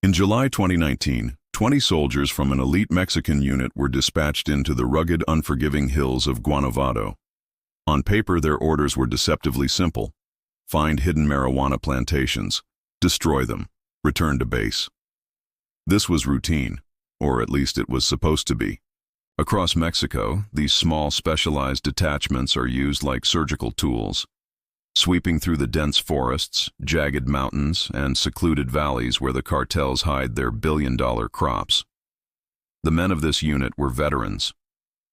In July 2019, 20 soldiers from an elite Mexican unit were dispatched into the rugged, unforgiving hills of Guanovado. On paper, their orders were deceptively simple. Find hidden marijuana plantations, destroy them, return to base. This was routine, or at least it was supposed to be. Across Mexico, these small specialized detachments are used like surgical tools, sweeping through the dense forests, jagged mountains, and secluded valleys where the cartels hide their billion-dollar crops. The men of this unit were veterans.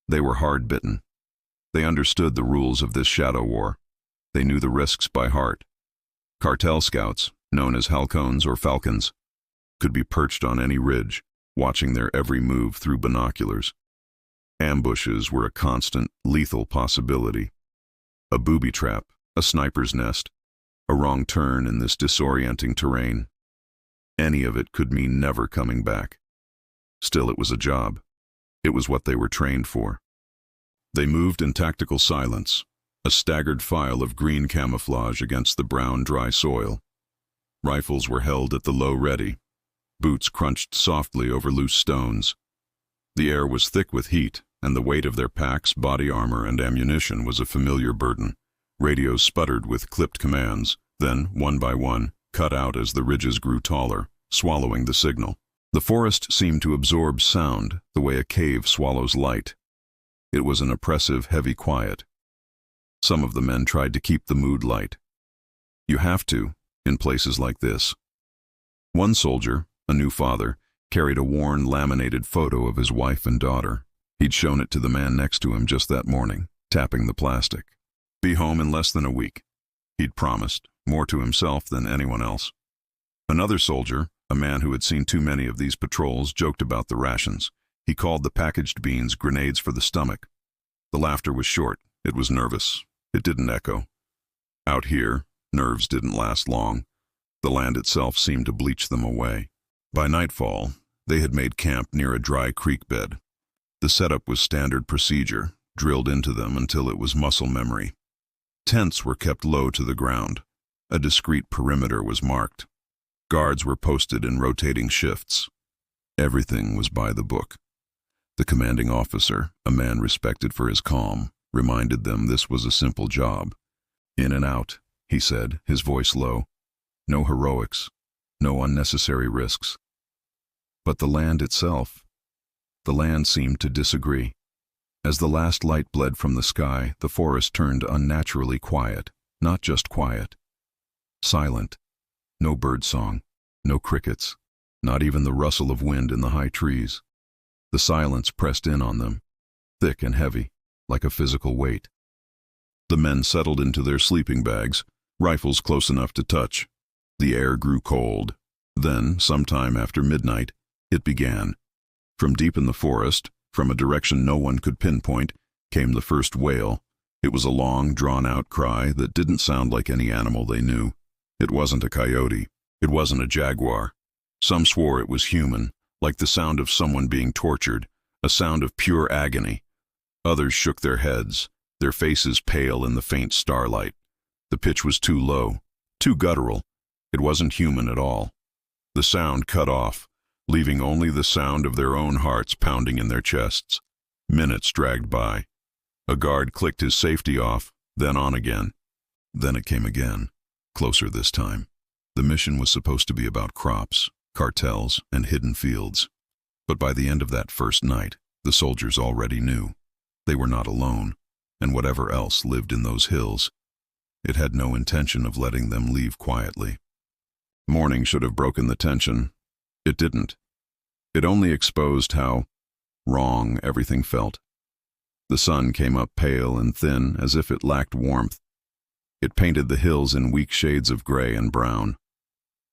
They were hard-bitten. They understood the rules of this shadow war. They knew the risks by heart. Cartel scouts, known as halcones or falcons, could be perched on any ridge, watching their every move through binoculars. Ambushes were a constant, lethal possibility. A booby trap, a sniper's nest, a wrong turn in this disorienting terrain. Any of it could mean never coming back. Still, it was a job. It was what they were trained for. They moved in tactical silence, a staggered file of green camouflage against the brown, dry soil. Rifles were held at the low ready. Boots crunched softly over loose stones. The air was thick with heat, and the weight of their packs, body armor, and ammunition was a familiar burden. Radios sputtered with clipped commands, then, one by one, cut out as the ridges grew taller, swallowing the signal. The forest seemed to absorb sound the way a cave swallows light. It was an oppressive, heavy quiet. Some of the men tried to keep the mood light. You have to, in places like this. One soldier, a new father, carried a worn, laminated photo of his wife and daughter. He'd shown it to the man next to him just that morning, tapping the plastic. Be home in less than a week. He'd promised, more to himself than anyone else. Another soldier, a man who had seen too many of these patrols, joked about the rations. He called the packaged beans grenades for the stomach. The laughter was short. It was nervous. It didn't echo. Out here, nerves didn't last long. The land itself seemed to bleach them away. By nightfall, they had made camp near a dry creek bed. The setup was standard procedure, drilled into them until it was muscle memory. Tents were kept low to the ground. A discreet perimeter was marked. Guards were posted in rotating shifts. Everything was by the book. The commanding officer, a man respected for his calm, reminded them this was a simple job. In and out, he said, his voice low. No heroics, no unnecessary risks. But the land itself, the land seemed to disagree. As the last light bled from the sky, the forest turned unnaturally quiet, not just quiet. Silent. No birdsong, no crickets, not even the rustle of wind in the high trees. The silence pressed in on them, thick and heavy, like a physical weight. The men settled into their sleeping bags, rifles close enough to touch. The air grew cold. Then, sometime after midnight, it began. From deep in the forest, from a direction no one could pinpoint, came the first wail. It was a long, drawn-out cry that didn't sound like any animal they knew. It wasn't a coyote. It wasn't a jaguar. Some swore it was human, like the sound of someone being tortured, a sound of pure agony. Others shook their heads, their faces pale in the faint starlight. The pitch was too low, too guttural. It wasn't human at all. The sound cut off, leaving only the sound of their own hearts pounding in their chests. Minutes dragged by. A guard clicked his safety off, then on again. Then it came again, closer this time. The mission was supposed to be about crops, cartels, and hidden fields. But by the end of that first night, the soldiers already knew. They were not alone, and whatever else lived in those hills, it had no intention of letting them leave quietly. Morning should have broken the tension. It didn't. It only exposed how wrong everything felt. The sun came up pale and thin, as if it lacked warmth. It painted the hills in weak shades of gray and brown.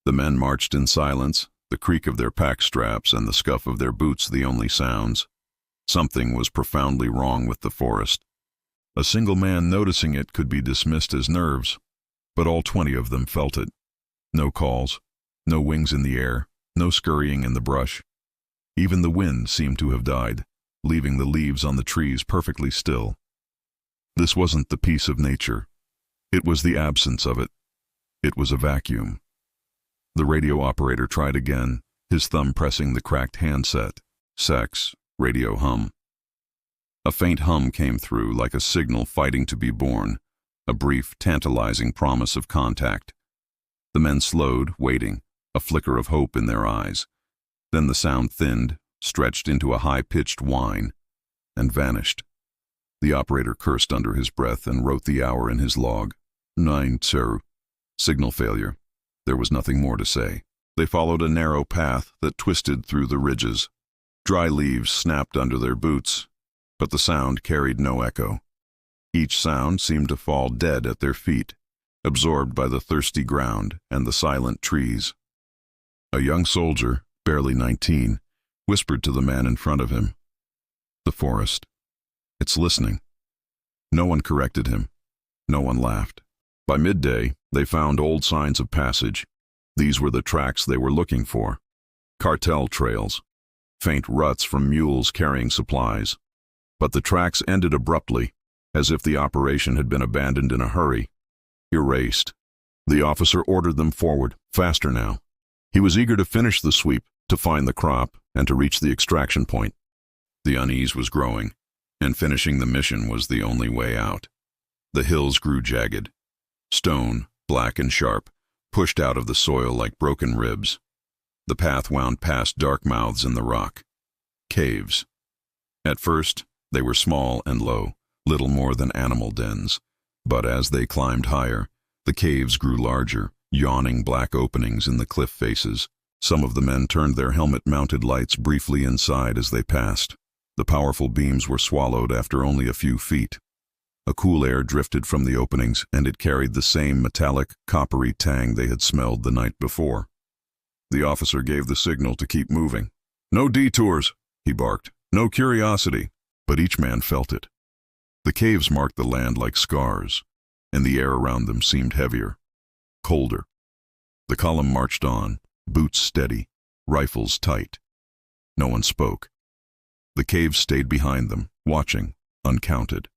The men marched in silence, the creak of their pack straps and the scuff of their boots the only sounds. Something was profoundly wrong with the forest. A single man noticing it could be dismissed as nerves, but all 20 of them felt it. No calls, no wings in the air, no scurrying in the brush. Even the wind seemed to have died, leaving the leaves on the trees perfectly still. This wasn't the peace of nature. It was the absence of it. It was a vacuum. The radio operator tried again, his thumb pressing the cracked handset. Sex, radio hum. A faint hum came through like a signal fighting to be born, a brief, tantalizing promise of contact. The men slowed, waiting, a flicker of hope in their eyes. Then the sound thinned, stretched into a high-pitched whine, and vanished. The operator cursed under his breath and wrote the hour in his log. 9, sir. Signal failure. There was nothing more to say. They followed a narrow path that twisted through the ridges. Dry leaves snapped under their boots, but the sound carried no echo. Each sound seemed to fall dead at their feet, absorbed by the thirsty ground and the silent trees. A young soldier, barely 19, whispered to the man in front of him. The forest. It's listening. No one corrected him. No one laughed. By midday, they found old signs of passage. These were the tracks they were looking for. Cartel trails. Faint ruts from mules carrying supplies. But the tracks ended abruptly, as if the operation had been abandoned in a hurry. Erased. The officer ordered them forward, faster now. He was eager to finish the sweep, to find the crop, and to reach the extraction point. The unease was growing, and finishing the mission was the only way out. The hills grew jagged. Stone, black and sharp, pushed out of the soil like broken ribs. The path wound past dark mouths in the rock. Caves. At first, they were small and low, little more than animal dens. But as they climbed higher, the caves grew larger, yawning black openings in the cliff faces. Some of the men turned their helmet-mounted lights briefly inside as they passed. The powerful beams were swallowed after only a few feet. A cool air drifted from the openings, and it carried the same metallic, coppery tang they had smelled the night before. The officer gave the signal to keep moving. "No detours," he barked. "No curiosity." But each man felt it. The caves marked the land like scars, and the air around them seemed heavier, colder. The column marched on, boots steady, rifles tight. No one spoke. The caves stayed behind them, watching, uncounted.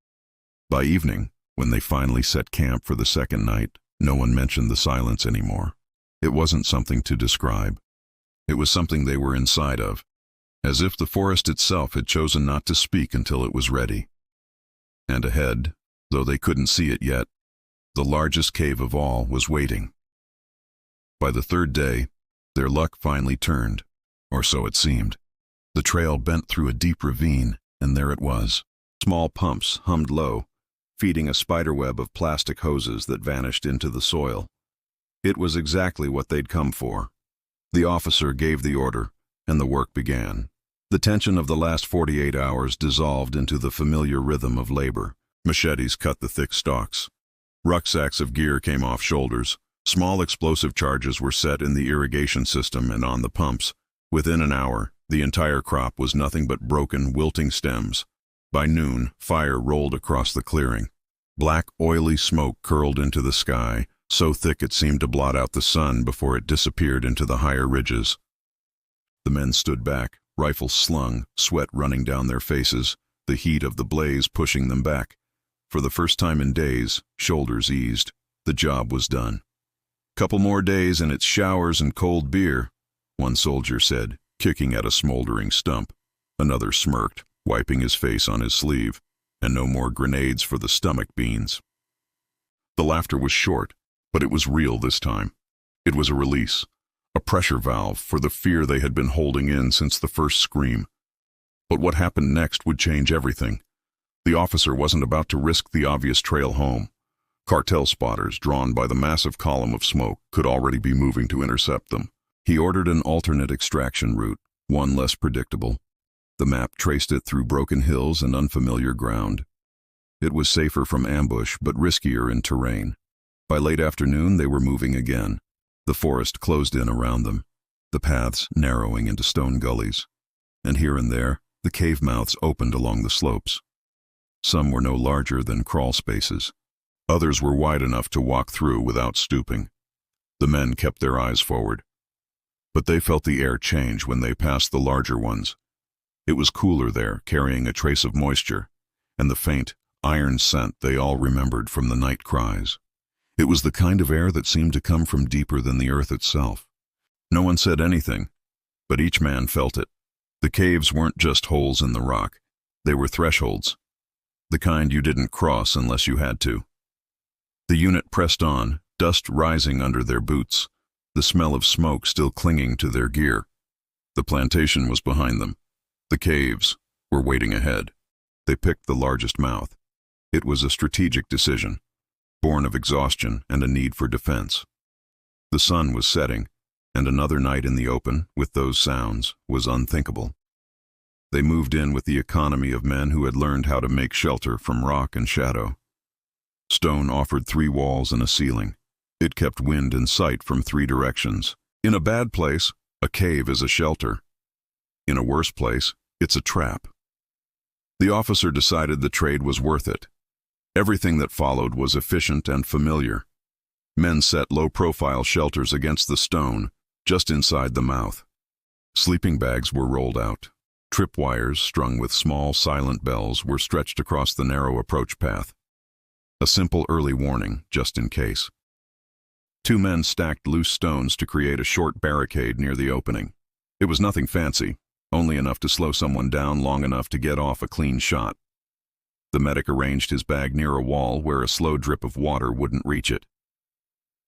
By evening, when they finally set camp for the second night, no one mentioned the silence anymore. It wasn't something to describe. It was something they were inside of, as if the forest itself had chosen not to speak until it was ready. And ahead, though they couldn't see it yet, the largest cave of all was waiting. By the third day, their luck finally turned, or so it seemed. The trail bent through a deep ravine, and there it was. Small pumps hummed low, feeding a spiderweb of plastic hoses that vanished into the soil. It was exactly what they'd come for. The officer gave the order, and the work began. The tension of the last 48 hours dissolved into the familiar rhythm of labor. Machetes cut the thick stalks. Rucksacks of gear came off shoulders. Small explosive charges were set in the irrigation system and on the pumps. Within an hour, the entire crop was nothing but broken, wilting stems. By noon, fire rolled across the clearing. Black, oily smoke curled into the sky, so thick it seemed to blot out the sun before it disappeared into the higher ridges. The men stood back, rifles slung, sweat running down their faces, the heat of the blaze pushing them back. For the first time in days, shoulders eased. The job was done. "Couple more days and it's showers and cold beer," one soldier said, kicking at a smoldering stump. Another smirked, wiping his face on his sleeve, and no more grenades for the stomach beans. The laughter was short, but it was real this time. It was a release, a pressure valve for the fear they had been holding in since the first scream. But what happened next would change everything. The officer wasn't about to risk the obvious trail home. Cartel spotters, drawn by the massive column of smoke, could already be moving to intercept them. He ordered an alternate extraction route, one less predictable. The map traced it through broken hills and unfamiliar ground. It was safer from ambush, but riskier in terrain. By late afternoon, they were moving again. The forest closed in around them, the paths narrowing into stone gullies. And here and there, the cave mouths opened along the slopes. Some were no larger than crawl spaces. Others were wide enough to walk through without stooping. The men kept their eyes forward. But they felt the air change when they passed the larger ones. It was cooler there, carrying a trace of moisture, and the faint, iron scent they all remembered from the night cries. It was the kind of air that seemed to come from deeper than the earth itself. No one said anything. but each man felt it. The caves weren't just holes in the rock. They were thresholds, the kind you didn't cross unless you had to. The unit pressed on, dust rising under their boots, the smell of smoke still clinging to their gear. The plantation was behind them. The caves were waiting ahead. They picked the largest mouth. It was a strategic decision, born of exhaustion and a need for defense. The sun was setting, and another night in the open, with those sounds, was unthinkable. They moved in with the economy of men who had learned how to make shelter from rock and shadow. Stone offered 3 walls and a ceiling. It kept wind in sight from 3 directions. In a bad place, a cave is a shelter. In a worse place, it's a trap. The officer decided the trade was worth it. Everything that followed was efficient and familiar. Men set low-profile shelters against the stone, just inside the mouth. Sleeping bags were rolled out. Tripwires, strung with small, silent bells, were stretched across the narrow approach path. A simple early warning, just in case. 2 men stacked loose stones to create a short barricade near the opening. It was nothing fancy, only enough to slow someone down long enough to get off a clean shot. The medic arranged his bag near a wall where a slow drip of water wouldn't reach it.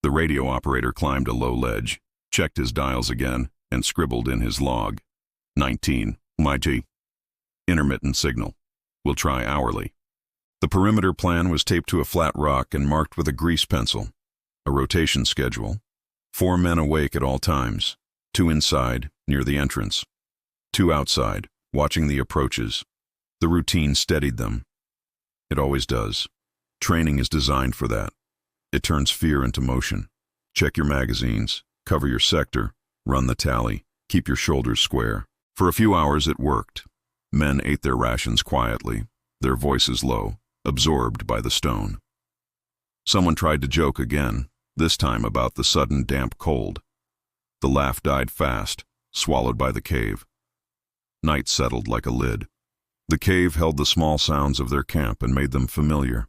The radio operator climbed a low ledge, checked his dials again, and scribbled in his log. 19, MIT. Intermittent signal. We'll try hourly. The perimeter plan was taped to a flat rock and marked with a grease pencil. A rotation schedule. 4 men awake at all times. 2 inside, near the entrance. 2 outside, watching the approaches. The routine steadied them. It always does. Training is designed for that. It turns fear into motion. Check your magazines, cover your sector, run the tally, keep your shoulders square. For a few hours it worked. Men ate their rations quietly, their voices low, absorbed by the stone. Someone tried to joke again, this time about the sudden damp cold. The laugh died fast, swallowed by the cave. Night settled like a lid. The cave held the small sounds of their camp and made them familiar.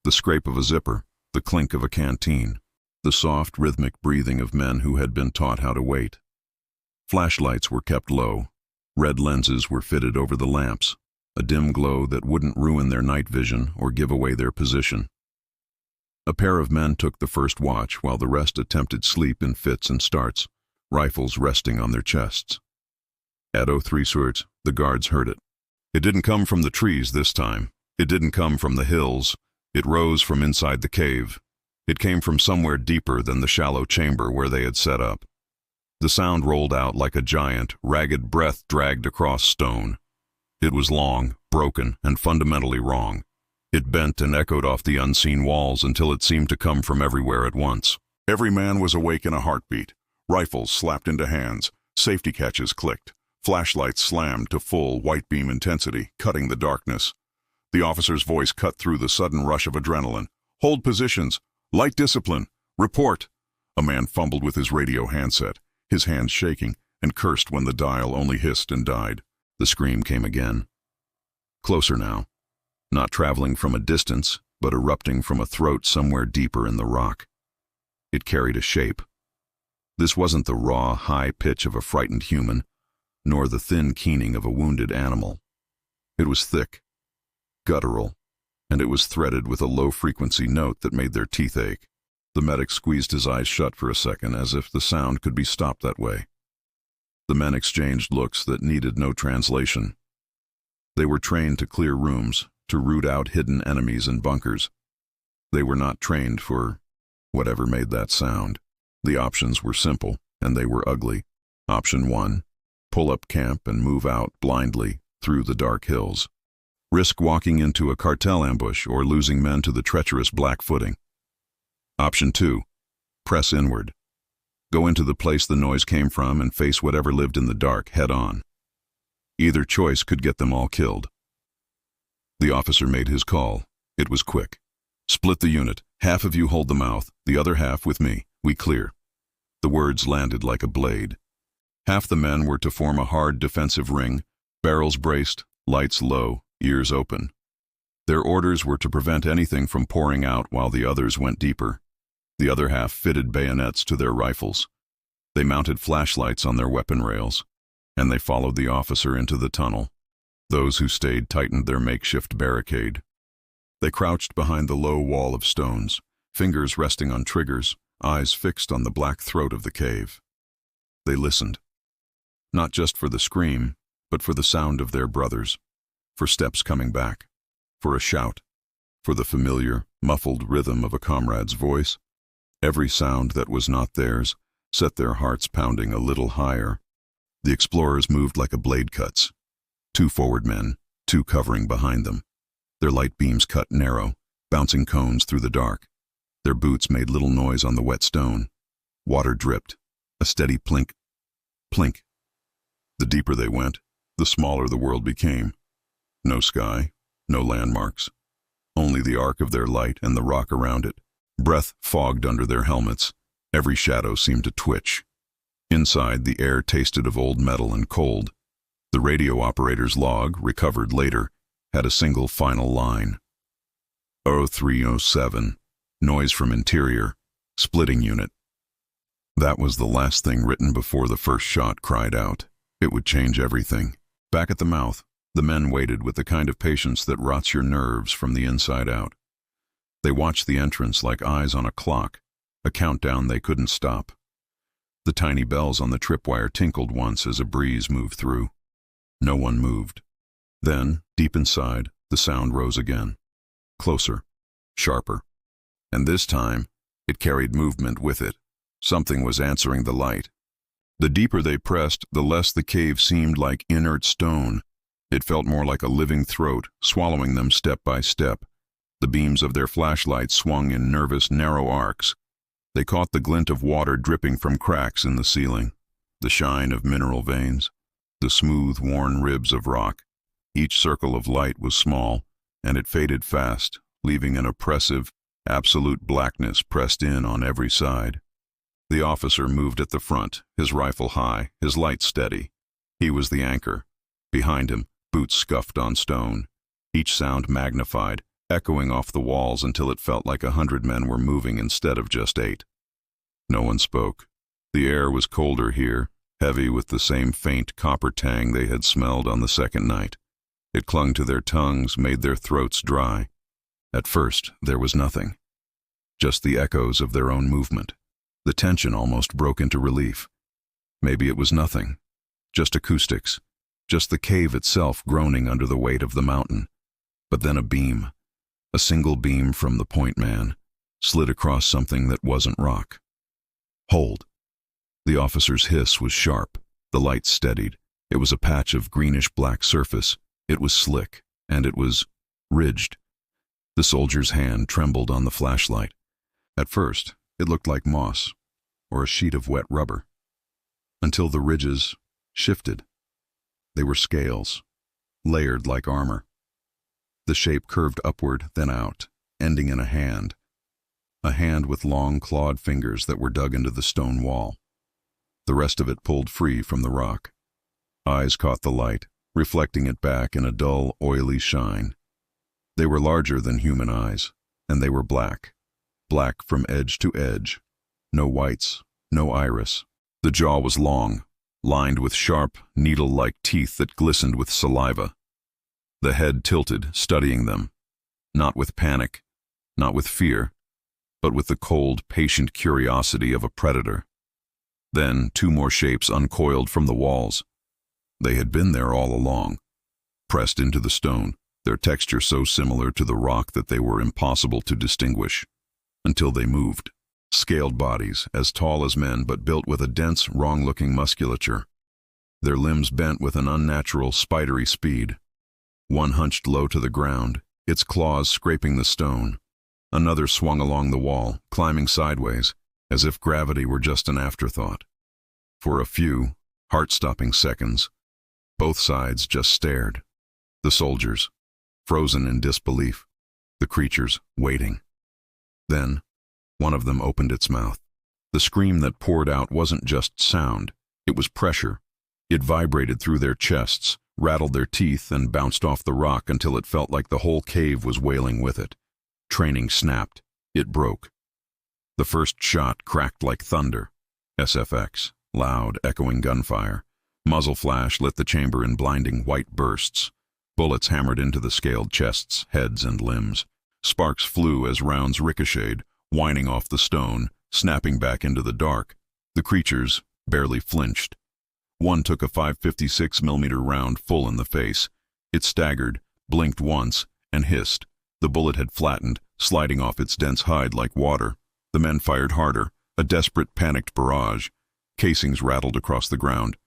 The scrape of a zipper, the clink of a canteen, the soft, rhythmic breathing of men who had been taught how to wait. Flashlights were kept low. Red lenses were fitted over the lamps, a dim glow that wouldn't ruin their night vision or give away their position. A pair of men took the first watch while the rest attempted sleep in fits and starts, rifles resting on their chests. At 03 sorts, the guards heard it. It didn't come from the trees this time. It didn't come from the hills. It rose from inside the cave. It came from somewhere deeper than the shallow chamber where they had set up. The sound rolled out like a giant, ragged breath dragged across stone. It was long, broken, and fundamentally wrong. It bent and echoed off the unseen walls until it seemed to come from everywhere at once. Every man was awake in a heartbeat. Rifles slapped into hands. Safety catches clicked. Flashlights slammed to full white beam intensity, cutting the darkness. The officer's voice cut through the sudden rush of adrenaline. Hold positions. Light discipline. Report. A man fumbled with his radio handset, his hands shaking, and cursed when the dial only hissed and died. The scream came again. Closer now. Not traveling from a distance, but erupting from a throat somewhere deeper in the rock. It carried a shape. This wasn't the raw, high pitch of a frightened human, nor the thin keening of a wounded animal. It was thick, guttural, and it was threaded with a low-frequency note that made their teeth ache. The medic squeezed his eyes shut for a second, as if the sound could be stopped that way. The men exchanged looks that needed no translation. They were trained to clear rooms, to root out hidden enemies and bunkers. They were not trained for whatever made that sound. The options were simple, and they were ugly. Option 1. Pull up camp and move out blindly through the dark hills. Risk walking into a cartel ambush or losing men to the treacherous black footing. Option 2. Press inward. Go into the place the noise came from and face whatever lived in the dark head on. Either choice could get them all killed. The officer made his call. It was quick. Split the unit. Half of you hold the mouth, the other half with me. We clear. The words landed like a blade. Half the men were to form a hard defensive ring, barrels braced, lights low, ears open. Their orders were to prevent anything from pouring out while the others went deeper. The other half fitted bayonets to their rifles. They mounted flashlights on their weapon rails, and they followed the officer into the tunnel. Those who stayed tightened their makeshift barricade. They crouched behind the low wall of stones, fingers resting on triggers, eyes fixed on the black throat of the cave. They listened, not just for the scream, but for the sound of their brothers, for steps coming back, for a shout, for the familiar, muffled rhythm of a comrade's voice. Every sound that was not theirs set their hearts pounding a little higher. The explorers moved like a blade cuts. 2 forward men, 2 covering behind them. Their light beams cut narrow, bouncing cones through the dark. Their boots made little noise on the wet stone. Water dripped, a steady plink, plink. The deeper they went, the smaller the world became. No sky, no landmarks. Only the arc of their light and the rock around it. Breath fogged under their helmets. Every shadow seemed to twitch. Inside, the air tasted of old metal and cold. The radio operator's log, recovered later, had a single final line. 0307. Noise from interior. Splitting unit. That was the last thing written before the first shot cried out. It would change everything. Back at the mouth, the men waited with the kind of patience that rots your nerves from the inside out. They watched the entrance like eyes on a clock, a countdown they couldn't stop. The tiny bells on the tripwire tinkled once as a breeze moved through. No one moved. Then, deep inside, the sound rose again. Closer, sharper. And this time, it carried movement with it. Something was answering the light. The deeper they pressed, the less the cave seemed like inert stone. It felt more like a living throat, swallowing them step by step. The beams of their flashlights swung in nervous, narrow arcs. They caught the glint of water dripping from cracks in the ceiling, the shine of mineral veins, the smooth, worn ribs of rock. Each circle of light was small, and it faded fast, leaving an oppressive, absolute blackness pressed in on every side. The officer moved at the front, his rifle high, his light steady. He was the anchor. Behind him, boots scuffed on stone, each sound magnified, echoing off the walls until it felt like 100 men were moving instead of just 8. No one spoke. The air was colder here, heavy with the same faint copper tang they had smelled on the second night. It clung to their tongues, made their throats dry. At first, there was nothing. Just the echoes of their own movement. The tension almost broke into relief. Maybe it was nothing. Just acoustics. Just the cave itself groaning under the weight of the mountain. But then a beam. A single beam from the point man, slid across something that wasn't rock. Hold. The officer's hiss was sharp. The light steadied. It was a patch of greenish-black surface. It was slick, and it was ridged. The soldier's hand trembled on the flashlight. At first, it looked like moss, or a sheet of wet rubber, until the ridges shifted. They were scales, layered like armor. The shape curved upward, then out, ending in a hand with long clawed fingers that were dug into the stone wall. The rest of it pulled free from the rock. Eyes caught the light, reflecting it back in a dull, oily shine. They were larger than human eyes, and they were black. Black from edge to edge. No whites, no iris. The jaw was long, lined with sharp, needle-like teeth that glistened with saliva. The head tilted, studying them, not with panic, not with fear, but with the cold, patient curiosity of a predator. Then 2 more shapes uncoiled from the walls. They had been there all along, pressed into the stone, their texture so similar to the rock that they were impossible to distinguish, until they moved. Scaled bodies, as tall as men but built with a dense, wrong-looking musculature. Their limbs bent with an unnatural, spidery speed. One hunched low to the ground, its claws scraping the stone. Another swung along the wall, climbing sideways, as if gravity were just an afterthought. For a few, heart-stopping seconds, both sides just stared. The soldiers, frozen in disbelief. The creatures, waiting. Then, one of them opened its mouth. The scream that poured out wasn't just sound, it was pressure. It vibrated through their chests, rattled their teeth, and bounced off the rock until it felt like the whole cave was wailing with it. Training snapped. It broke. The first shot cracked like thunder. SFX, loud, echoing gunfire. Muzzle flash lit the chamber in blinding white bursts. Bullets hammered into the scaled chests, heads, and limbs. Sparks flew as rounds ricocheted, whining off the stone, snapping back into the dark. The creatures barely flinched. One took a 5.56mm round full in the face. It staggered, blinked once, and hissed. The bullet had flattened, sliding off its dense hide like water. The men fired harder, a desperate, panicked barrage. Casings rattled across the ground.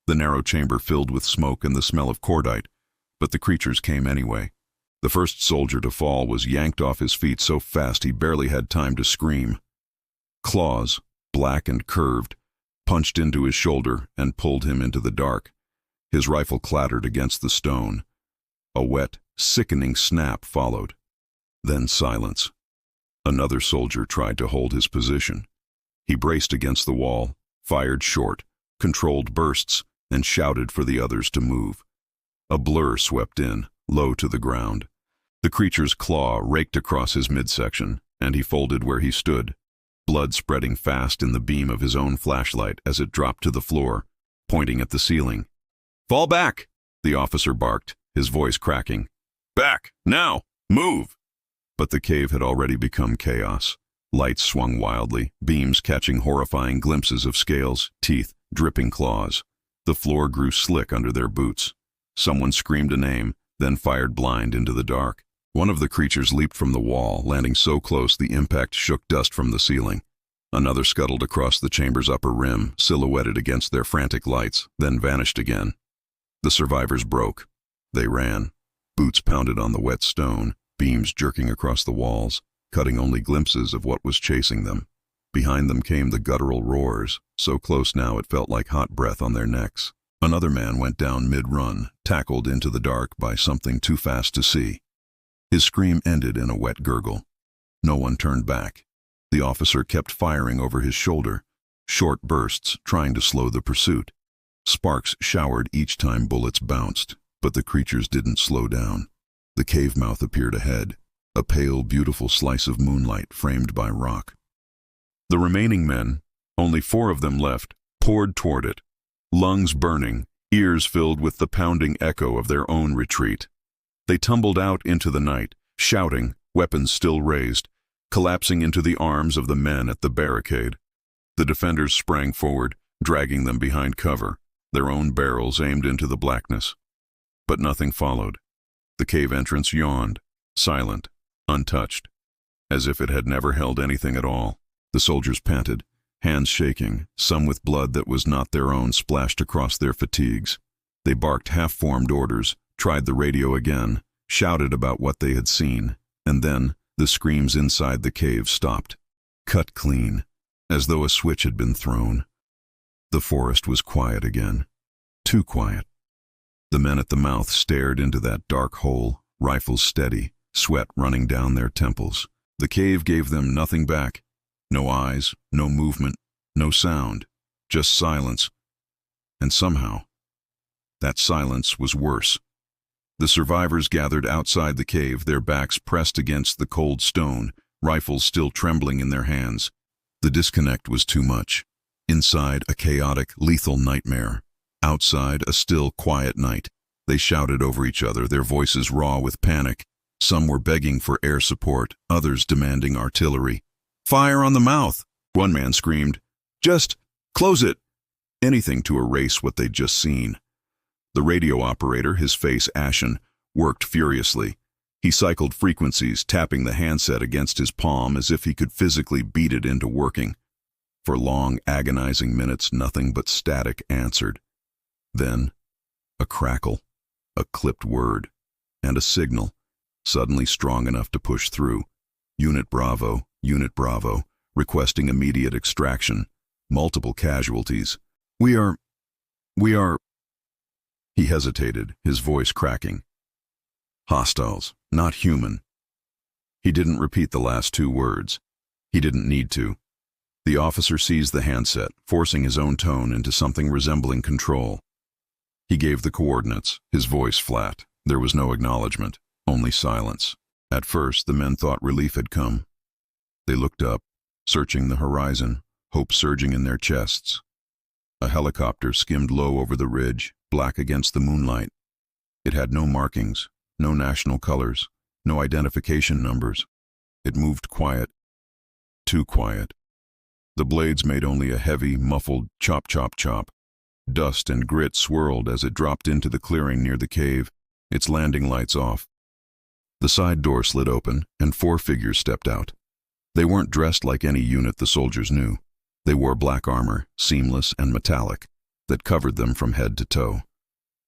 The narrow chamber filled with smoke and the smell of cordite, but the creatures came anyway. The first soldier to fall was yanked off his feet so fast he barely had time to scream. Claws, black and curved, punched into his shoulder and pulled him into the dark. His rifle clattered against the stone. A wet, sickening snap followed. Then silence. Another soldier tried to hold his position. He braced against the wall, fired short, controlled bursts, and shouted for the others to move. A blur swept in, low to the ground. The creature's claw raked across his midsection, and he folded where he stood, blood spreading fast in the beam of his own flashlight as it dropped to the floor, pointing at the ceiling. "Fall back!" the officer barked, his voice cracking. "Back! Now! Move!" But the cave had already become chaos. Lights swung wildly, beams catching horrifying glimpses of scales, teeth, dripping claws. The floor grew slick under their boots. Someone screamed a name, then fired blind into the dark. One of the creatures leaped from the wall, landing so close the impact shook dust from the ceiling. Another scuttled across the chamber's upper rim, silhouetted against their frantic lights, then vanished again. The survivors broke. They ran. Boots pounded on the wet stone, beams jerking across the walls, cutting only glimpses of what was chasing them. Behind them came the guttural roars, so close now it felt like hot breath on their necks. Another man went down mid-run, tackled into the dark by something too fast to see. His scream ended in a wet gurgle. No one turned back. The officer kept firing over his shoulder, short bursts trying to slow the pursuit. Sparks showered each time bullets bounced, but the creatures didn't slow down. The cave mouth appeared ahead, a pale, beautiful slice of moonlight framed by rock. The remaining men, only 4 of them left, poured toward it, lungs burning, ears filled with the pounding echo of their own retreat. They tumbled out into the night, shouting, weapons still raised, collapsing into the arms of the men at the barricade. The defenders sprang forward, dragging them behind cover, their own barrels aimed into the blackness. But nothing followed. The cave entrance yawned, silent, untouched, as if it had never held anything at all. The soldiers panted, hands shaking, some with blood that was not their own splashed across their fatigues. They barked half-formed orders, tried the radio again, shouted about what they had seen, and then the screams inside the cave stopped, cut clean, as though a switch had been thrown. The forest was quiet again, too quiet. The men at the mouth stared into that dark hole, rifles steady, sweat running down their temples. The cave gave them nothing back. No eyes, no movement, no sound, just silence. And somehow, that silence was worse. The survivors gathered outside the cave, their backs pressed against the cold stone, rifles still trembling in their hands. The disconnect was too much. Inside, a chaotic, lethal nightmare. Outside, a still, quiet night. They shouted over each other, their voices raw with panic. Some were begging for air support, others demanding artillery. "Fire on the mouth!" one man screamed. "Just close it!" Anything to erase what they'd just seen. The radio operator, his face ashen, worked furiously. He cycled frequencies, tapping the handset against his palm as if he could physically beat it into working. For long, agonizing minutes, nothing but static answered. Then, a crackle, a clipped word, and a signal, suddenly strong enough to push through. Unit Bravo, requesting immediate extraction. Multiple casualties. We are... He hesitated, his voice cracking. Hostiles, not human. He didn't repeat the last 2 words. He didn't need to. The officer seized the handset, forcing his own tone into something resembling control. He gave the coordinates, his voice flat. There was no acknowledgement, only silence. At first, the men thought relief had come. They looked up, searching the horizon, hope surging in their chests. A helicopter skimmed low over the ridge, black against the moonlight. It had no markings, no national colors, no identification numbers. It moved quiet, too quiet. The blades made only a heavy, muffled chop, chop, chop. Dust and grit swirled as it dropped into the clearing near the cave, its landing lights off. The side door slid open, and 4 figures stepped out. They weren't dressed like any unit the soldiers knew. They wore black armor, seamless and metallic, that covered them from head to toe.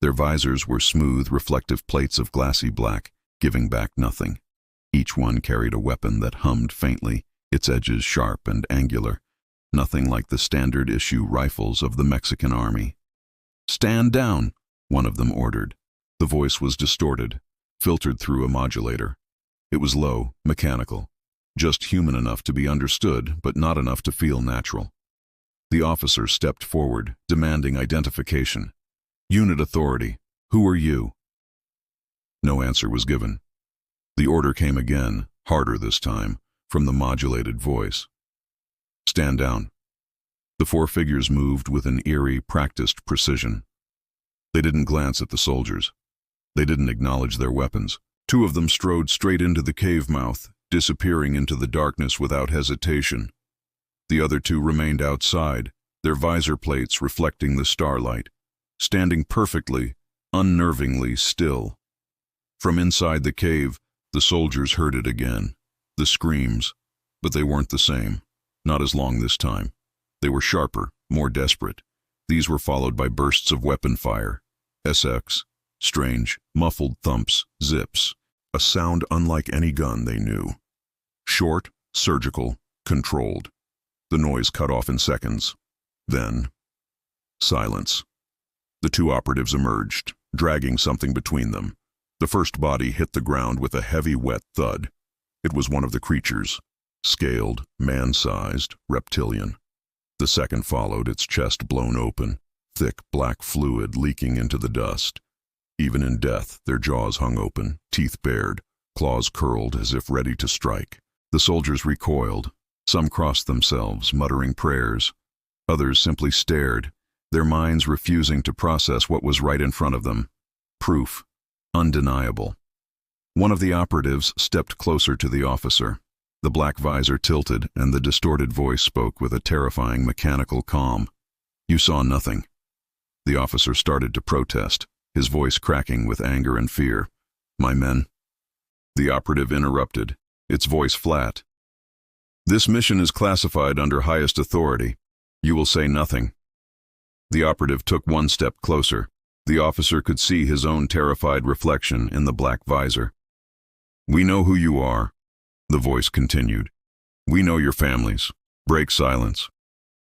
Their visors were smooth, reflective plates of glassy black, giving back nothing. Each one carried a weapon that hummed faintly, its edges sharp and angular. Nothing like the standard-issue rifles of the Mexican army. "Stand down," one of them ordered. The voice was distorted, filtered through a modulator. It was low, mechanical, just human enough to be understood, but not enough to feel natural. The officer stepped forward, demanding identification. "Unit authority, who are you?" No answer was given. The order came again, harder this time, from the modulated voice. "Stand down." The 4 figures moved with an eerie, practiced precision. They didn't glance at the soldiers. They didn't acknowledge their weapons. 2 of them strode straight into the cave mouth, disappearing into the darkness without hesitation. The other 2 remained outside, their visor plates reflecting the starlight, standing perfectly, unnervingly still. From inside the cave, the soldiers heard it again, the screams, but they weren't the same. Not as long this time. They were sharper, more desperate. These were followed by bursts of weapon fire. SX, strange, muffled thumps, zips. A sound unlike any gun they knew. Short, surgical, controlled. The noise cut off in seconds. Then, silence. The 2 operatives emerged, dragging something between them. The first body hit the ground with a heavy, wet thud. It was one of the creatures. Scaled, man-sized, reptilian. The second followed, its chest blown open, thick black fluid leaking into the dust. Even in death, their jaws hung open, teeth bared, claws curled as if ready to strike. The soldiers recoiled. Some crossed themselves, muttering prayers. Others simply stared, their minds refusing to process what was right in front of them. Proof. Undeniable. One of the operatives stepped closer to the officer. The black visor tilted, and the distorted voice spoke with a terrifying mechanical calm. "You saw nothing." The officer started to protest, his voice cracking with anger and fear. "My men." The operative interrupted, its voice flat. "This mission is classified under highest authority. You will say nothing." The operative took 1 step closer. The officer could see his own terrified reflection in the black visor. "We know who you are." The voice continued. "We know your families. Break silence,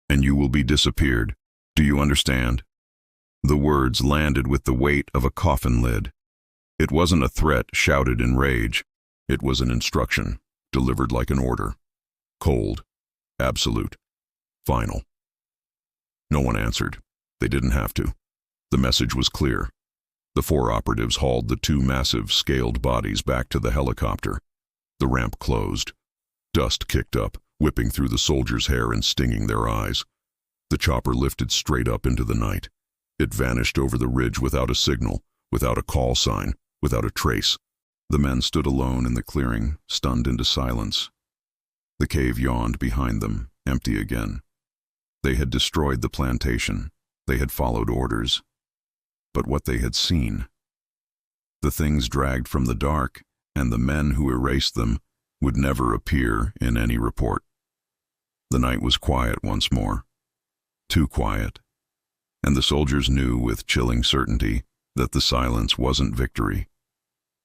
and you will be disappeared. Do you understand?" The words landed with the weight of a coffin lid. It wasn't a threat shouted in rage. It was an instruction, delivered like an order. Cold, absolute, final. No one answered. They didn't have to. The message was clear. The 4 operatives hauled the 2 massive, scaled bodies back to the helicopter. The ramp closed. Dust kicked up, whipping through the soldiers' hair and stinging their eyes. The chopper lifted straight up into the night. It vanished over the ridge without a signal, without a call sign, without a trace. The men stood alone in the clearing, stunned into silence. The cave yawned behind them, empty again. They had destroyed the plantation. They had followed orders. But what they had seen, the things dragged from the dark, and the men who erased them, would never appear in any report. The night was quiet once more. Too quiet. And the soldiers knew with chilling certainty that the silence wasn't victory.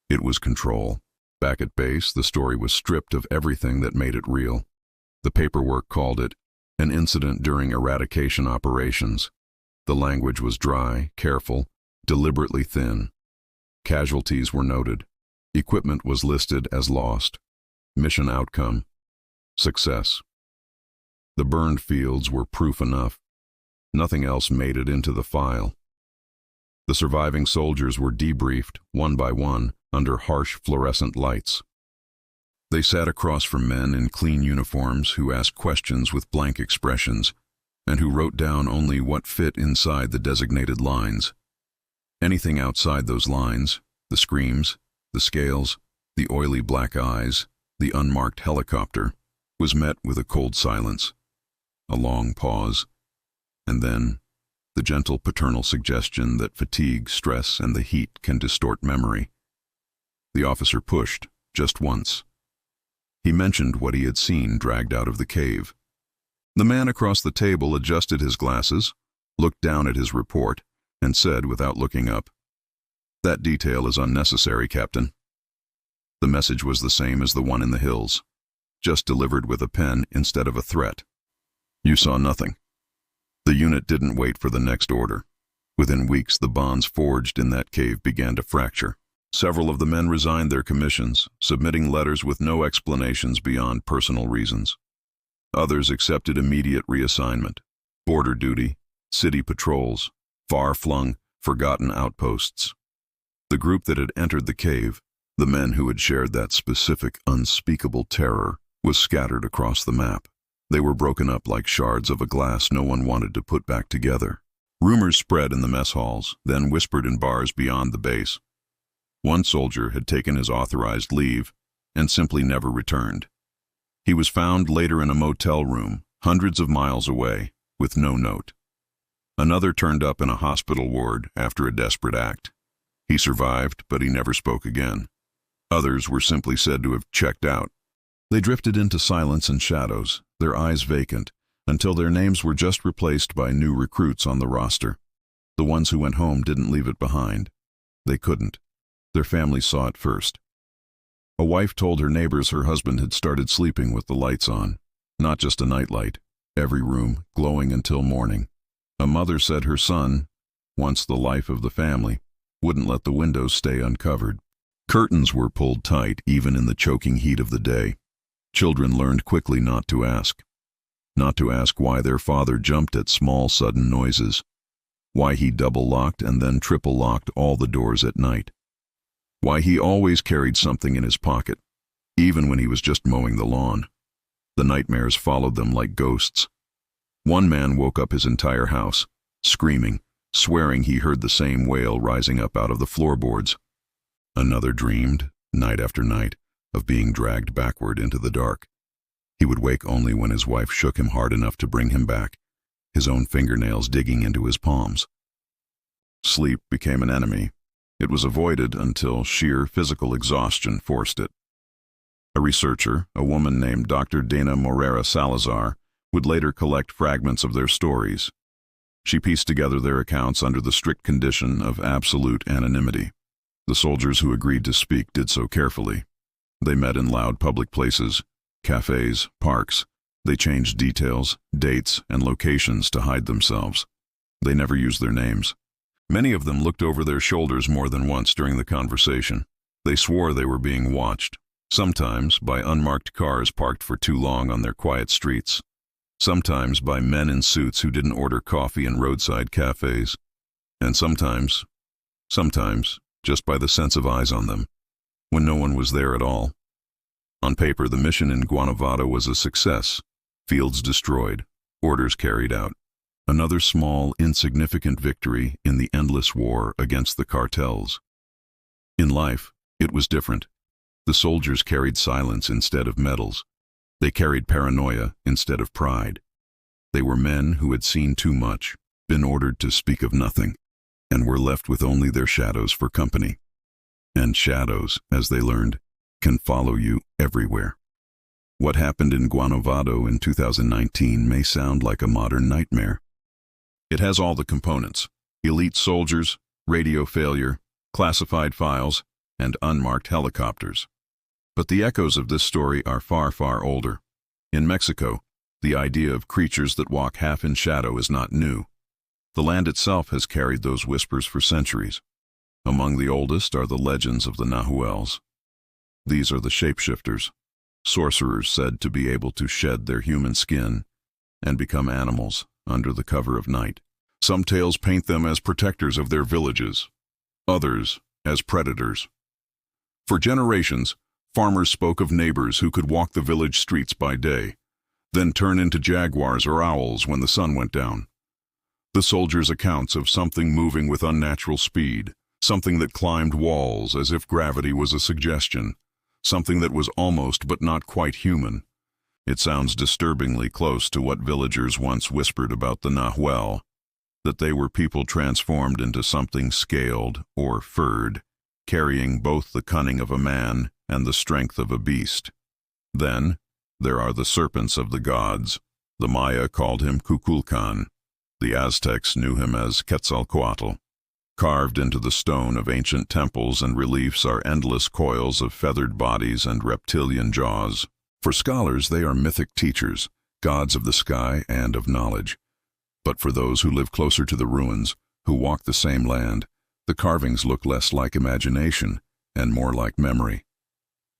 It was control. Back at base, the story was stripped of everything that made it real. The paperwork called it an incident during eradication operations. The language was dry, careful, deliberately thin. Casualties were noted. Equipment was listed as lost. Mission outcome, success. The burned fields were proof enough. Nothing else made it into the file. The surviving soldiers were debriefed, one by one, under harsh fluorescent lights. They sat across from men in clean uniforms who asked questions with blank expressions. and who wrote down only what fit inside the designated lines. Anything outside those lines, the screams, the scales, the oily black eyes, the unmarked helicopter, was met with a cold silence, a long pause, and then the gentle paternal suggestion that fatigue, stress, and the heat can distort memory. The officer pushed, just once. He mentioned what he had seen dragged out of the cave. The man across the table adjusted his glasses, looked down at his report, and said without looking up, "That detail is unnecessary, Captain." The message was the same as the one in the hills, just delivered with a pen instead of a threat. You saw nothing. The unit didn't wait for the next order. Within weeks, the bonds forged in that cave began to fracture. Several of the men resigned their commissions, submitting letters with no explanations beyond personal reasons. Others accepted immediate reassignment, border duty, city patrols, far-flung, forgotten outposts. The group that had entered the cave, the men who had shared that specific, unspeakable terror, was scattered across the map. They were broken up like shards of a glass no one wanted to put back together. Rumors spread in the mess halls, then whispered in bars beyond the base. One soldier had taken his authorized leave and simply never returned. He was found later in a motel room, hundreds of miles away, with no note. Another turned up in a hospital ward after a desperate act. He survived, but he never spoke again. Others were simply said to have checked out. They drifted into silence and shadows, their eyes vacant, until their names were just replaced by new recruits on the roster. The ones who went home didn't leave it behind. They couldn't. Their families saw it first. A wife told her neighbors her husband had started sleeping with the lights on, not just a nightlight, every room glowing until morning. A mother said her son, once the life of the family, wouldn't let the windows stay uncovered. Curtains were pulled tight even in the choking heat of the day. Children learned quickly not to ask. Not to ask why their father jumped at small sudden noises, why he double-locked and then triple-locked all the doors at night, why he always carried something in his pocket, even when he was just mowing the lawn. The nightmares followed them like ghosts. One man woke up his entire house, screaming, swearing he heard the same wail rising up out of the floorboards. Another dreamed, night after night, of being dragged backward into the dark. He would wake only when his wife shook him hard enough to bring him back, his own fingernails digging into his palms. Sleep became an enemy. It was avoided until sheer physical exhaustion forced it. A researcher, a woman named Dr. Dana Morera Salazar, would later collect fragments of their stories. She pieced together their accounts under the strict condition of absolute anonymity. The soldiers who agreed to speak did so carefully. They met in loud public places, cafes, parks. They changed details, dates, and locations to hide themselves. They never used their names. Many of them looked over their shoulders more than once during the conversation. They swore they were being watched, sometimes by unmarked cars parked for too long on their quiet streets, sometimes by men in suits who didn't order coffee in roadside cafes, and sometimes just by the sense of eyes on them, when no one was there at all. On paper, the mission in Guanovado was a success. Fields destroyed, orders carried out. Another small, insignificant victory in the endless war against the cartels. In life, it was different. The soldiers carried silence instead of medals. They carried paranoia instead of pride. They were men who had seen too much, been ordered to speak of nothing, and were left with only their shadows for company. And shadows, as they learned, can follow you everywhere. What happened in Guanovado in 2019 may sound like a modern nightmare. It has all the components: elite soldiers, radio failure, classified files, and unmarked helicopters. But the echoes of this story are far, far older. In Mexico, the idea of creatures that walk half in shadow is not new. The land itself has carried those whispers for centuries. Among the oldest are the legends of the Nahuals. These are the shapeshifters, sorcerers said to be able to shed their human skin and become animals under the cover of night. Some tales paint them as protectors of their villages, others as predators. For generations, farmers spoke of neighbors who could walk the village streets by day. then turn into jaguars or owls when the sun went down. The soldiers' accounts of something moving with unnatural speed, something that climbed walls as if gravity was a suggestion, something that was almost but not quite human. It sounds disturbingly close to what villagers once whispered about the Nahual, that they were people transformed into something scaled or furred, carrying both the cunning of a man and the strength of a beast. Then, there are the serpents of the gods. The Maya called him Kukulkan. The Aztecs knew him as Quetzalcoatl. Carved into the stone of ancient temples and reliefs are endless coils of feathered bodies and reptilian jaws. For scholars, they are mythic teachers, gods of the sky and of knowledge. But for those who live closer to the ruins, who walk the same land, the carvings look less like imagination and more like memory.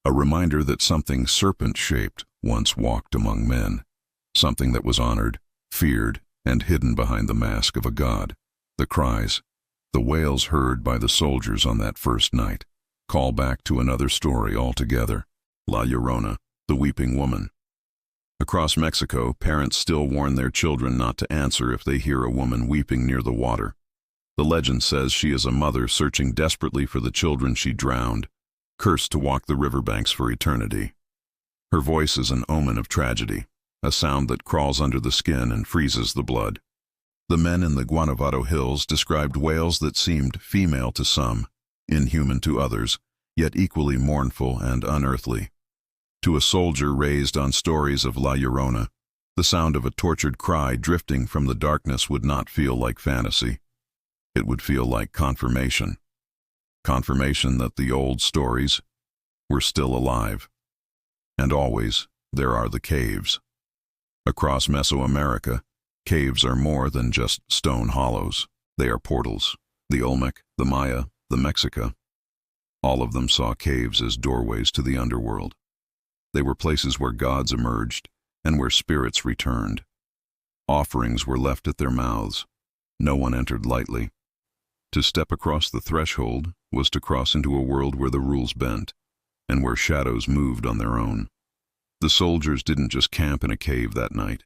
A reminder that something serpent-shaped once walked among men, something that was honored, feared, and hidden behind the mask of a god. The cries, the wails heard by the soldiers on that first night, call back to another story altogether, La Llorona, the weeping woman. Across Mexico, parents still warn their children not to answer if they hear a woman weeping near the water. The legend says she is a mother searching desperately for the children she drowned, cursed to walk the riverbanks for eternity. Her voice is an omen of tragedy, a sound that crawls under the skin and freezes the blood. The men in the Guanovado hills described wails that seemed female to some, inhuman to others, yet equally mournful and unearthly. To a soldier raised on stories of La Llorona, the sound of a tortured cry drifting from the darkness would not feel like fantasy. It would feel like confirmation. Confirmation that the old stories were still alive. And always, there are the caves. Across Mesoamerica, caves are more than just stone hollows. They are portals. The Olmec, the Maya, the Mexica. All of them saw caves as doorways to the underworld. They were places where gods emerged and where spirits returned. Offerings were left at their mouths. No one entered lightly. To step across the threshold was to cross into a world where the rules bent and where shadows moved on their own. The soldiers didn't just camp in a cave that night.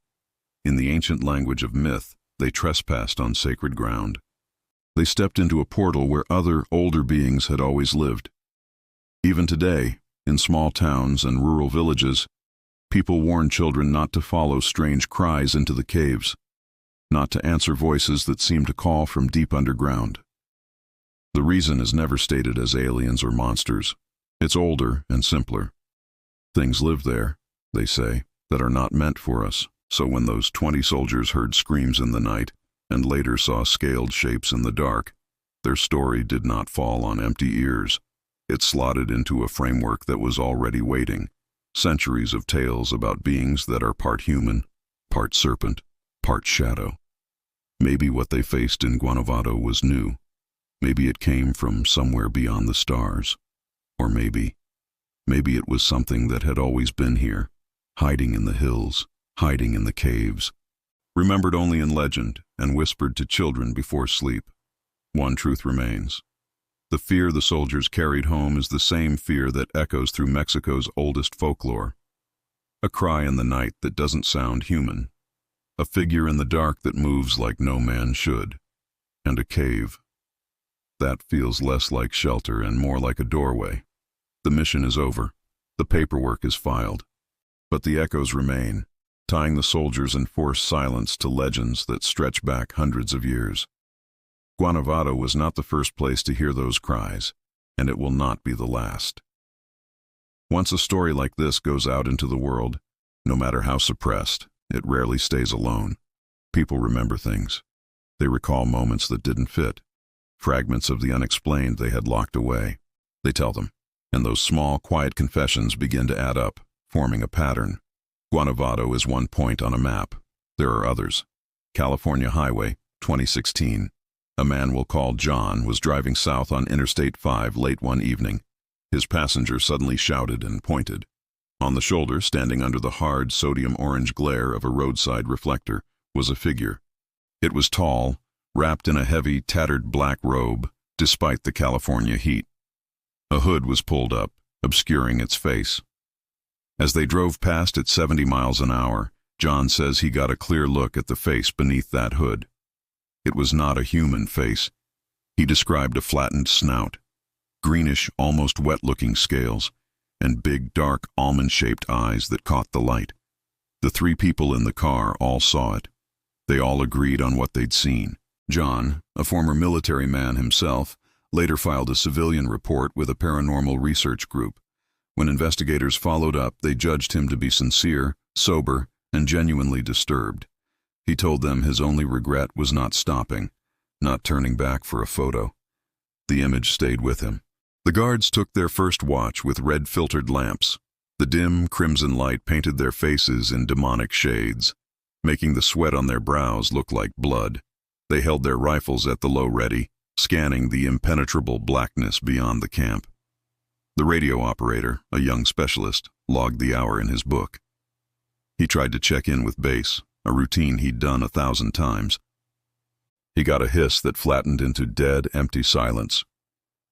In the ancient language of myth, they trespassed on sacred ground. They stepped into a portal where other, older beings had always lived. Even today, in small towns and rural villages, people warn children not to follow strange cries into the caves, not to answer voices that seem to call from deep underground. The reason is never stated as aliens or monsters. It's older and simpler. Things live there, they say, that are not meant for us. So when those 20 soldiers heard screams in the night and later saw scaled shapes in the dark, their story did not fall on empty ears. It slotted into a framework that was already waiting. Centuries of tales about beings that are part human, part serpent, part shadow. Maybe what they faced in Guanovado was new. Maybe it came from somewhere beyond the stars. Or maybe it was something that had always been here, hiding in the hills, hiding in the caves, remembered only in legend and whispered to children before sleep. One truth remains. The fear the soldiers carried home is the same fear that echoes through Mexico's oldest folklore. A cry in the night that doesn't sound human. A figure in the dark that moves like no man should. And a cave. That feels less like shelter and more like a doorway. The mission is over. The paperwork is filed. But the echoes remain, tying the soldiers in forced silence to legends that stretch back hundreds of years. Guanovado was not the first place to hear those cries, and it will not be the last. Once a story like this goes out into the world, no matter how suppressed, it rarely stays alone. People remember things. They recall moments that didn't fit, fragments of the unexplained they had locked away. They tell them, and those small, quiet confessions begin to add up, forming a pattern. Guanovado is one point on a map. There are others. California Highway, 2016. A man we'll call John was driving south on Interstate 5 late one evening. His passenger suddenly shouted and pointed. On the shoulder, standing under the hard sodium-orange glare of a roadside reflector, was a figure. It was tall, wrapped in a heavy, tattered black robe, despite the California heat. A hood was pulled up, obscuring its face. As they drove past at 70 miles an hour, John says he got a clear look at the face beneath that hood. It was not a human face. He described a flattened snout, greenish, almost wet-looking scales, and big, dark, almond-shaped eyes that caught the light. The three people in the car all saw it. They all agreed on what they'd seen. John, a former military man himself, later filed a civilian report with a paranormal research group. When investigators followed up, they judged him to be sincere, sober, and genuinely disturbed. He told them his only regret was not stopping, not turning back for a photo. The image stayed with him. The guards took their first watch with red-filtered lamps. The dim, crimson light painted their faces in demonic shades, making the sweat on their brows look like blood. They held their rifles at the low ready, scanning the impenetrable blackness beyond the camp. The radio operator, a young specialist, logged the hour in his book. He tried to check in with base, a routine he'd done 1,000 times. He got a hiss that flattened into dead, empty silence.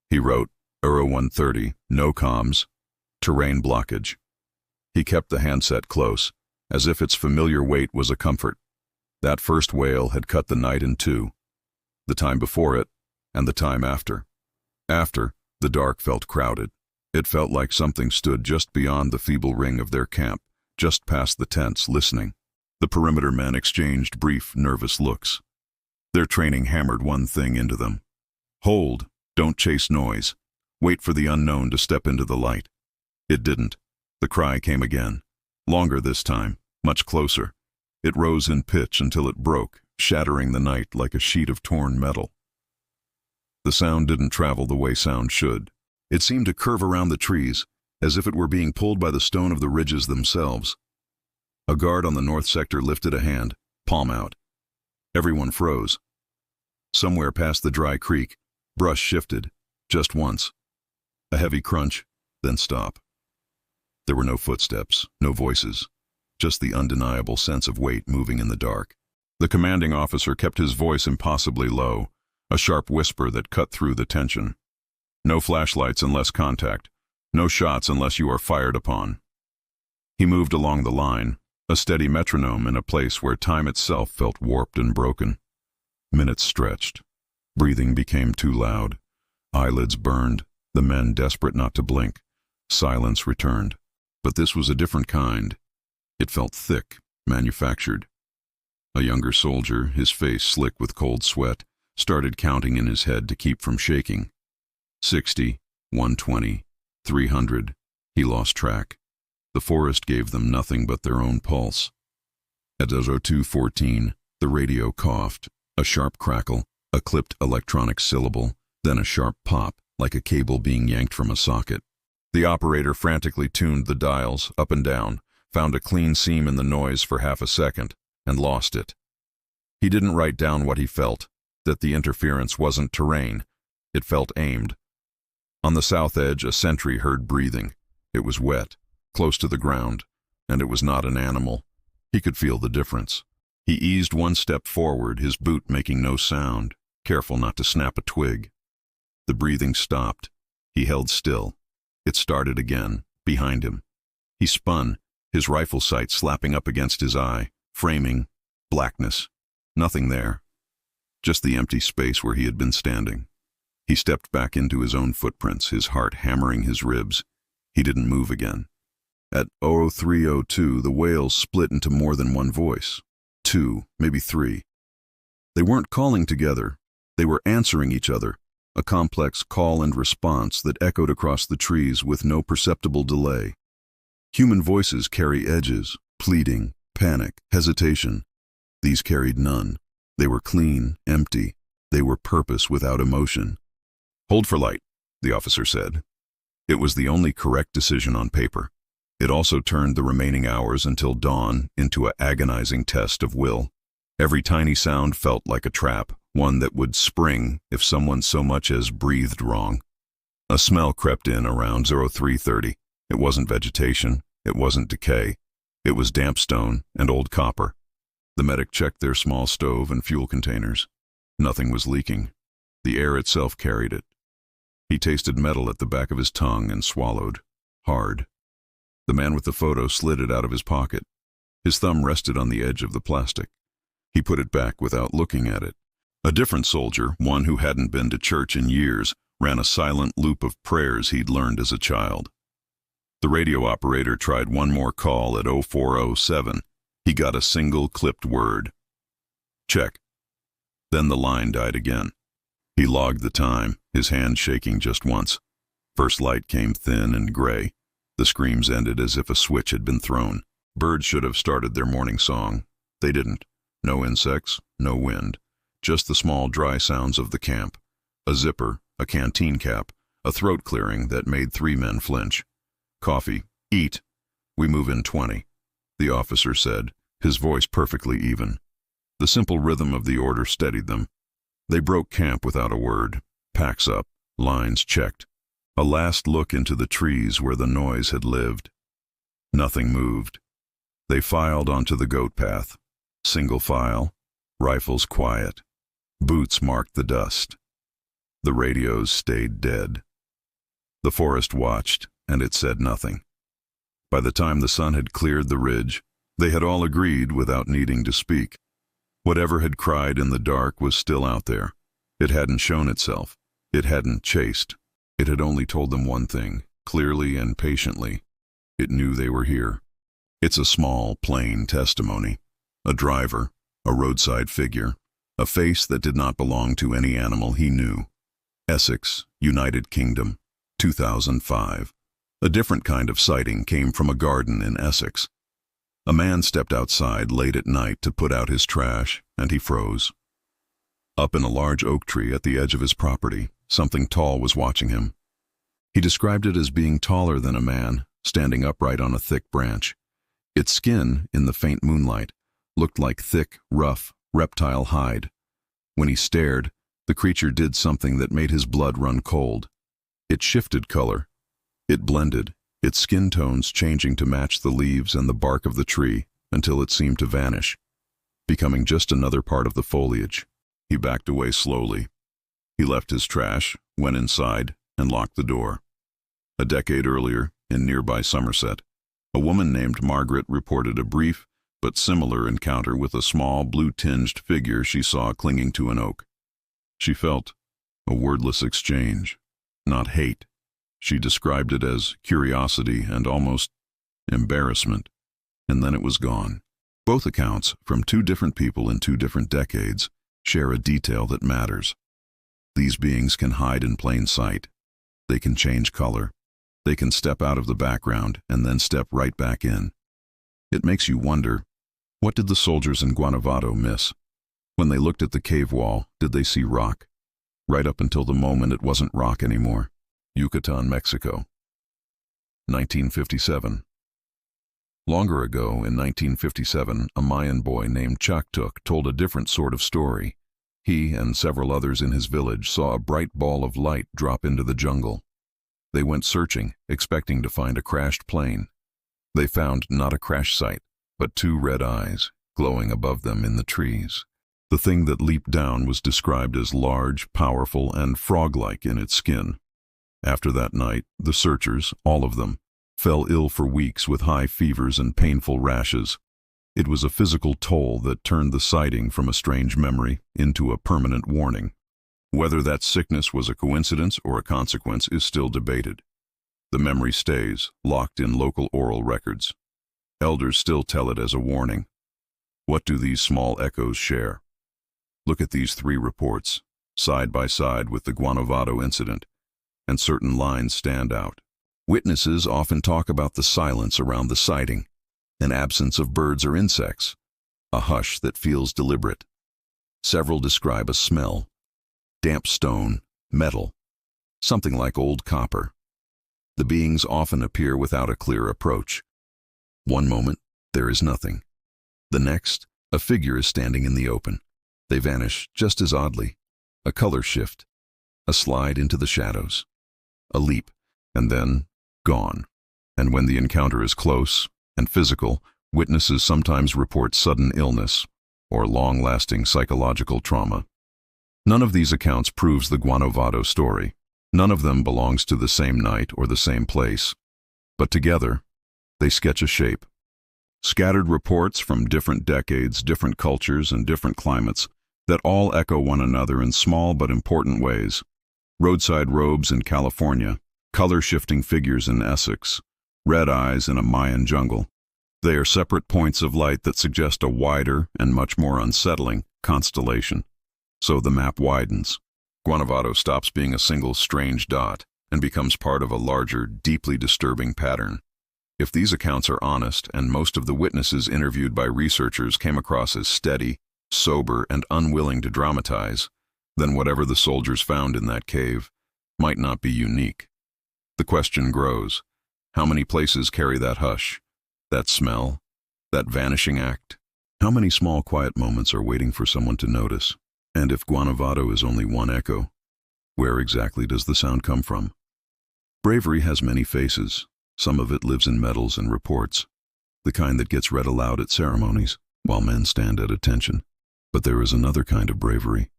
He wrote, Euro 130, no comms, terrain blockage. He kept the handset close, as if its familiar weight was a comfort. That first wail had cut the night in two. The time before it, and the time after. After, the dark felt crowded. It felt like something stood just beyond the feeble ring of their camp, just past the tents, listening. The perimeter men exchanged brief, nervous looks. Their training hammered one thing into them. Hold, don't chase noise. Wait for the unknown to step into the light. It didn't. The cry came again. Longer this time, much closer. It rose in pitch until it broke, shattering the night like a sheet of torn metal. The sound didn't travel the way sound should. It seemed to curve around the trees, as if it were being pulled by the stone of the ridges themselves. A guard on the north sector lifted a hand, palm out. Everyone froze. Somewhere past the dry creek, brush shifted, just once. A heavy crunch, then stop. There were no footsteps, no voices, just the undeniable sense of weight moving in the dark. The commanding officer kept his voice impossibly low, a sharp whisper that cut through the tension. No flashlights unless contact, no shots unless you are fired upon. He moved along the line, a steady metronome in a place where time itself felt warped and broken. Minutes stretched. Breathing became too loud. Eyelids burned, the men desperate not to blink. Silence returned. But this was a different kind. It felt thick, manufactured. A younger soldier, his face slick with cold sweat, started counting in his head to keep from shaking. 60, 120, 300. He lost track. The forest gave them nothing but their own pulse. At 02:14, the radio coughed, a sharp crackle, a clipped electronic syllable, then a sharp pop, like a cable being yanked from a socket. The operator frantically tuned the dials up and down, found a clean seam in the noise for half a second, and lost it. He didn't write down what he felt, that the interference wasn't terrain. It felt aimed. On the south edge, a sentry heard breathing. It was wet, close to the ground, and it was not an animal. He could feel the difference. He eased one step forward, his boot making no sound, careful not to snap a twig. The breathing stopped. He held still. It started again, behind him. He spun, his rifle sight slapping up against his eye, framing, blackness. Nothing there. Just the empty space where he had been standing. He stepped back into his own footprints, his heart hammering his ribs. He didn't move again. At 03:02, the wails split into more than one voice. 2, maybe 3. They weren't calling together. They were answering each other, a complex call and response that echoed across the trees with no perceptible delay. Human voices carry edges, pleading, panic, hesitation. These carried none. They were clean, empty. They were purpose without emotion. "Hold for light," the officer said. It was the only correct decision on paper. It also turned the remaining hours until dawn into an agonizing test of will. Every tiny sound felt like a trap, one that would spring if someone so much as breathed wrong. A smell crept in around 03:30. It wasn't vegetation. It wasn't decay. It was damp stone and old copper. The medic checked their small stove and fuel containers. Nothing was leaking. The air itself carried it. He tasted metal at the back of his tongue and swallowed, hard. The man with the photo slid it out of his pocket. His thumb rested on the edge of the plastic. He put it back without looking at it. A different soldier, one who hadn't been to church in years, ran a silent loop of prayers he'd learned as a child. The radio operator tried one more call at 0407. He got a single clipped word. Check. Then the line died again. He logged the time, his hand shaking just once. First light came thin and gray. The screams ended as if a switch had been thrown. Birds should have started their morning song. They didn't. No insects, no wind. Just the small dry sounds of the camp. A zipper, a canteen cap, a throat clearing that made 3 men flinch. Coffee. Eat. We move in 20. The officer said, his voice perfectly even. The simple rhythm of the order steadied them. They broke camp without a word. Packs up, lines checked. A last look into the trees where the noise had lived. Nothing moved. They filed onto the goat path. Single file. Rifles quiet. Boots marked the dust. The radios stayed dead. The forest watched, and it said nothing. By the time the sun had cleared the ridge, they had all agreed without needing to speak. Whatever had cried in the dark was still out there. It hadn't shown itself. It hadn't chased. It had only told them one thing, clearly and patiently. It knew they were here. It's a small, plain testimony. A driver, a roadside figure, a face that did not belong to any animal he knew. Essex, United Kingdom, 2005. A different kind of sighting came from a garden in Essex. A man stepped outside late at night to put out his trash, and he froze. Up in a large oak tree at the edge of his property, something tall was watching him. He described it as being taller than a man, standing upright on a thick branch. Its skin, in the faint moonlight, looked like thick, rough, reptile hide. When he stared, the creature did something that made his blood run cold. It shifted color. It blended, its skin tones changing to match the leaves and the bark of the tree until it seemed to vanish, becoming just another part of the foliage. He backed away slowly. He left his trash, went inside, and locked the door. A decade earlier, in nearby Somerset, a woman named Margaret reported a brief but similar encounter with a small blue-tinged figure she saw clinging to an oak. She felt a wordless exchange, not hate. She described it as curiosity and almost embarrassment, and then it was gone. Both accounts, from 2 different people in 2 different decades, share a detail that matters. These beings can hide in plain sight. They can change color. They can step out of the background and then step right back in. It makes you wonder, what did the soldiers in Guanovado miss? When they looked at the cave wall, did they see rock? Right up until the moment it wasn't rock anymore. Yucatan, Mexico. 1957. Longer ago, in 1957, a Mayan boy named Chaktuk told a different sort of story. He and several others in his village saw a bright ball of light drop into the jungle. They went searching, expecting to find a crashed plane. They found not a crash site, but 2 red eyes, glowing above them in the trees. The thing that leaped down was described as large, powerful, and frog-like in its skin. After that night, the searchers, all of them, fell ill for weeks with high fevers and painful rashes. It was a physical toll that turned the sighting from a strange memory into a permanent warning. Whether that sickness was a coincidence or a consequence is still debated. The memory stays, locked in local oral records. Elders still tell it as a warning. What do these small echoes share? Look at these 3 reports, side by side with the Guanovado incident, and certain lines stand out. Witnesses often talk about the silence around the sighting, an absence of birds or insects, a hush that feels deliberate. Several describe a smell, damp stone, metal, something like old copper. The beings often appear without a clear approach. One moment, there is nothing. The next, a figure is standing in the open. They vanish just as oddly. A color shift, a slide into the shadows, a leap, and then gone. And when the encounter is close and physical, witnesses sometimes report sudden illness or long-lasting psychological trauma. None of these accounts proves the Guanovado story. None of them belongs to the same night or the same place. But together, they sketch a shape, Scattered reports from different decades, different cultures, and different climates that all echo one another in small but important ways. Roadside robes in California, color-shifting figures in Essex, red eyes in a Mayan jungle. They are separate points of light that suggest a wider and much more unsettling constellation. So the map widens. Guanovado stops being a single strange dot and becomes part of a larger, deeply disturbing pattern. If these accounts are honest, and most of the witnesses interviewed by researchers came across as steady, sober, and unwilling to dramatize, then whatever the soldiers found in that cave might not be unique. The question grows: how many places carry that hush, that smell, that vanishing act? How many small quiet moments are waiting for someone to notice? And if Guanovado is only one echo, where exactly does the sound come from? Bravery has many faces. Some of it lives in medals and reports, the kind that gets read aloud at ceremonies while men stand at attention. But there is another kind of bravery,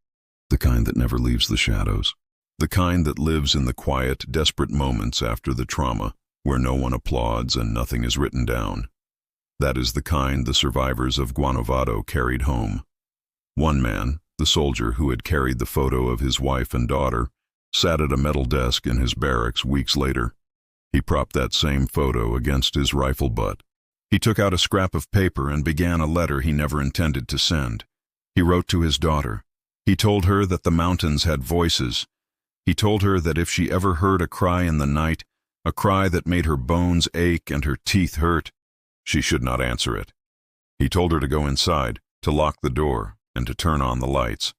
the kind that never leaves the shadows, the kind that lives in the quiet, desperate moments after the trauma, where no one applauds and nothing is written down. That is the kind the survivors of Guanovado carried home. One man, the soldier who had carried the photo of his wife and daughter, sat at a metal desk in his barracks weeks later. He propped that same photo against his rifle butt. He took out a scrap of paper and began a letter he never intended to send. He wrote to his daughter. He told her that the mountains had voices. He told her that if she ever heard a cry in the night, a cry that made her bones ache and her teeth hurt, she should not answer it. He told her to go inside, to lock the door, and to turn on the lights.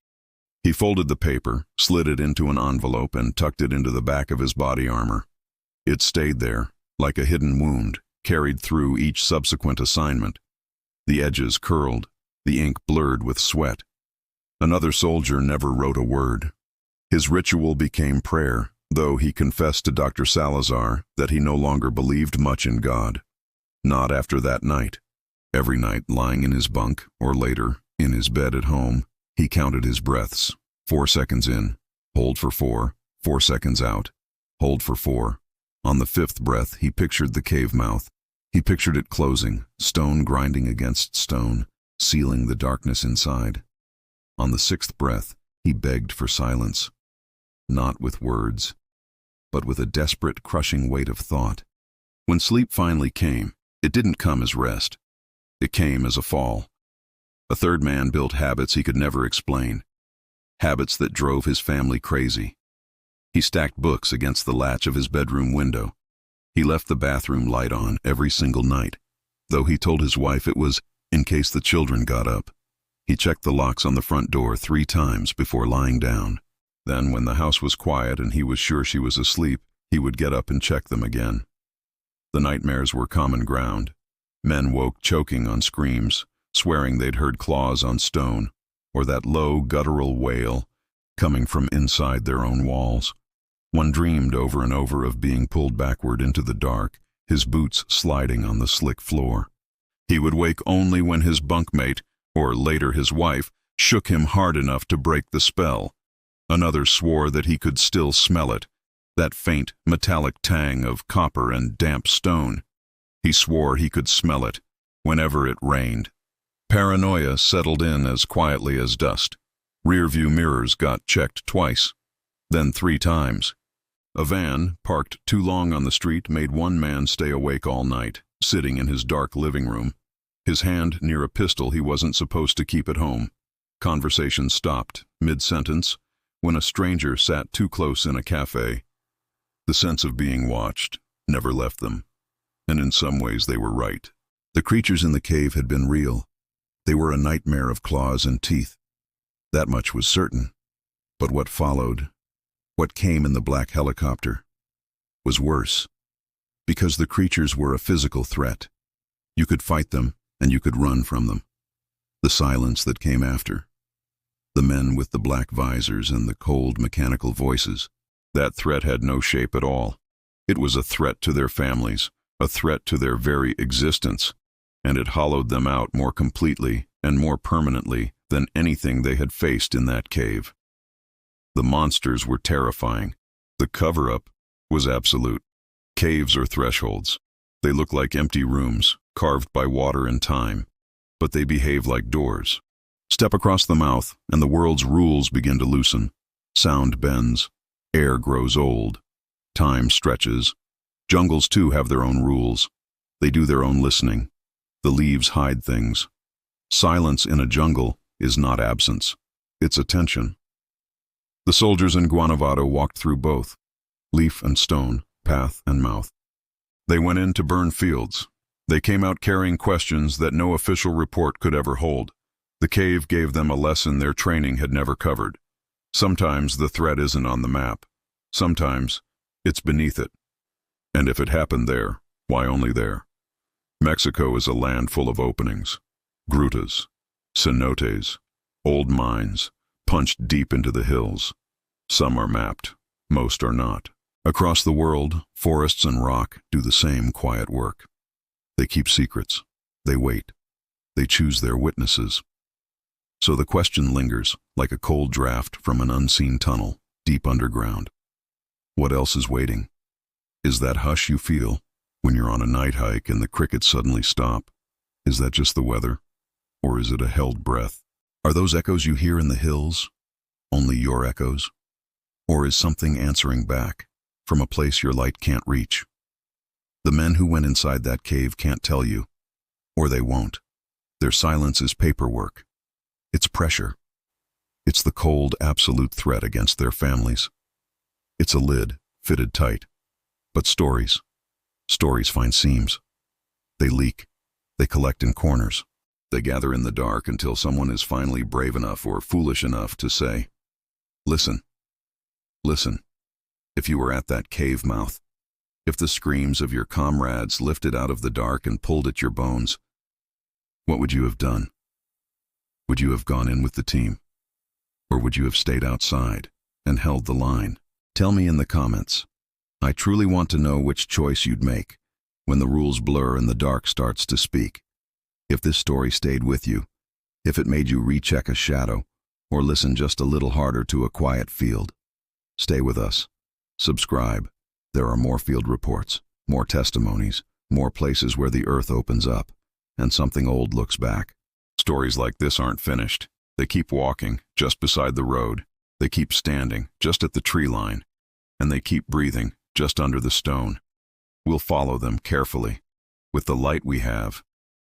He folded the paper, slid it into an envelope, and tucked it into the back of his body armor. It stayed there, like a hidden wound, carried through each subsequent assignment. The edges curled, the ink blurred with sweat. Another soldier never wrote a word. His ritual became prayer, though he confessed to Dr. Salazar that he no longer believed much in God. Not after that night. Every night, lying in his bunk, or later, in his bed at home, he counted his breaths. 4 seconds in, hold for 4, 4 seconds out, hold for 4. On the 5th breath, he pictured the cave mouth. He pictured it closing, stone grinding against stone, sealing the darkness inside. On the 6th breath, he begged for silence. Not with words, but with a desperate, crushing weight of thought. When sleep finally came, it didn't come as rest. It came as a fall. A third man built habits he could never explain. Habits that drove his family crazy. He stacked books against the latch of his bedroom window. He left the bathroom light on every single night, though he told his wife it was in case the children got up. He checked the locks on the front door 3 times before lying down. Then, when the house was quiet and he was sure she was asleep, he would get up and check them again. The nightmares were common ground. Men woke choking on screams, swearing they'd heard claws on stone, or that low, guttural wail coming from inside their own walls. One dreamed over and over of being pulled backward into the dark, his boots sliding on the slick floor. He would wake only when his bunkmate, or later his wife, shook him hard enough to break the spell. Another swore that he could still smell it, that faint, metallic tang of copper and damp stone. He swore he could smell it whenever it rained. Paranoia settled in as quietly as dust. Rear-view mirrors got checked twice, then 3 times. A van, parked too long on the street, made one man stay awake all night, sitting in his dark living room, his hand near a pistol he wasn't supposed to keep at home. Conversation stopped, mid-sentence, when a stranger sat too close in a cafe. The sense of being watched never left them, and in some ways they were right. The creatures in the cave had been real. They were a nightmare of claws and teeth. That much was certain. But what followed, what came in the black helicopter, was worse. Because the creatures were a physical threat. You could fight them, and you could run from them. The silence that came after. The men with the black visors and the cold mechanical voices. That threat had no shape at all. It was a threat to their families, a threat to their very existence, and it hollowed them out more completely and more permanently than anything they had faced in that cave. The monsters were terrifying. The cover-up was absolute. Caves are thresholds. They look like empty rooms, carved by water and time, but they behave like doors. Step across the mouth, and the world's rules begin to loosen. Sound bends, air grows old, time stretches. Jungles too have their own rules. They do their own listening. The leaves hide things. Silence in a jungle is not absence, it's attention. The soldiers in Guanovado walked through both, leaf and stone, path and mouth. They went in to burn fields. They came out carrying questions that no official report could ever hold. The cave gave them a lesson their training had never covered. Sometimes the threat isn't on the map. Sometimes it's beneath it. And if it happened there, why only there? Mexico is a land full of openings. Grutas, cenotes, old mines, punched deep into the hills. Some are mapped, most are not. Across the world, forests and rock do the same quiet work. They keep secrets. They wait. They choose their witnesses. So the question lingers, like a cold draft from an unseen tunnel, deep underground. What else is waiting? Is that hush you feel when you're on a night hike and the crickets suddenly stop? Is that just the weather? Or is it a held breath? Are those echoes you hear in the hills only your echoes? Or is something answering back from a place your light can't reach? The men who went inside that cave can't tell you, or they won't. Their silence is paperwork. It's pressure. It's the cold, absolute threat against their families. It's a lid, fitted tight. But stories find seams. They leak. They collect in corners. They gather in the dark until someone is finally brave enough or foolish enough to say, "Listen. Listen. If you were at that cave mouth, if the screams of your comrades lifted out of the dark and pulled at your bones, what would you have done? Would you have gone in with the team? Or would you have stayed outside and held the line? Tell me in the comments. I truly want to know which choice you'd make when the rules blur and the dark starts to speak. If this story stayed with you, if it made you recheck a shadow, or listen just a little harder to a quiet field, stay with us. Subscribe. There are more field reports, more testimonies, more places where the earth opens up, and something old looks back. Stories like this aren't finished. They keep walking just beside the road. They keep standing just at the tree line. And they keep breathing just under the stone. We'll follow them carefully. With the light we have,